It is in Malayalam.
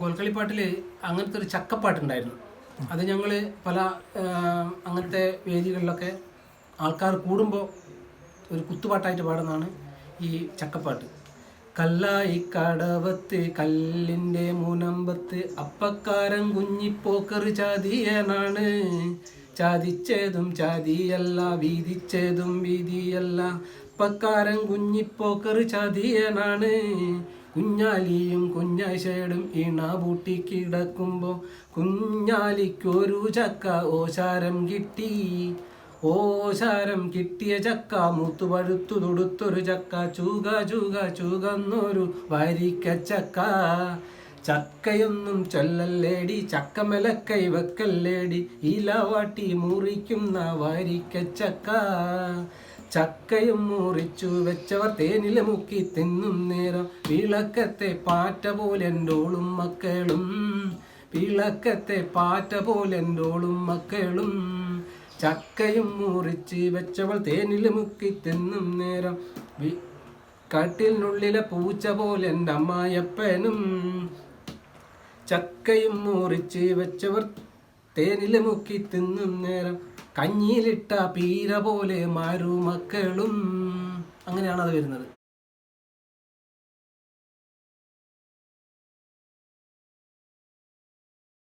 കോൽക്കളിപ്പാട്ടിൽ അങ്ങനത്തെ ഒരു ചക്കപ്പാട്ടുണ്ടായിരുന്നു. അത് ഞങ്ങൾ പല അങ്ങനത്തെ വേദികളിലൊക്കെ ആൾക്കാർ കൂടുമ്പോൾ ഒരു കുത്തുപാട്ടായിട്ട് പാടുന്നതാണ് ഈ ചക്കപ്പാട്ട്. കല്ലായി കടവത്ത് കല്ലിൻ്റെ മുനമ്പത്ത് അപ്പക്കാരൻ കുഞ്ഞിപ്പോക്കർ ചാതിയനാണ്. ചാതിച്ചതും ചാതിയല്ല വീതിച്ചതും വീതിയല്ല, അപ്പക്കാരൻ കുഞ്ഞിപ്പോക്കർ ചാതിയനാണ്. കുഞ്ഞാലിയും കുഞ്ഞാശേടും ഇണ പൂട്ടി കിടക്കുമ്പോൾ കുഞ്ഞാലിക്കൊരു ചക്ക ഓശാരം കിട്ടി. ഓശാരം കിട്ടിയ ചക്ക മൂത്തു പഴുത്തു തൊടുത്തൊരു ചക്ക ചൂക ചൂക ചൂകന്നൊരു വാരിക്കച്ചക്ക. ചക്കയൊന്നും ചൊല്ലല്ലേടി ചക്കമലക്കൈ വെക്കല്ലേടി, ഇലവാട്ടി മുറിക്കുന്ന വാരിക്കച്ചക്ക. ചക്കയും മുറിച്ചു വെച്ചവർ തേനിൽ മുക്കി തിന്നും നേരം വിളക്കത്തെ പാറ്റ പോലെൻ്റോളും മക്കളും. വിളക്കത്തെ പാറ്റ പോലെൻ്റോളും മക്കളും. ചക്കയും മുറിച്ച് വെച്ചവൾ തേനിൽ മുക്കി തിന്നും നേരം കാട്ടിനുള്ളിലെ പൂച്ച പോലെ എൻ്റെ അമ്മായപ്പനും. ചക്കയും മുറിച്ച് വെച്ചവർ തേനിൽ മുക്കി തിന്നും നേരം കഞ്ഞിയിലിട്ട പീര പോലെ മരുമക്കളും. അങ്ങനെയാണ് അത് വരുന്നത്.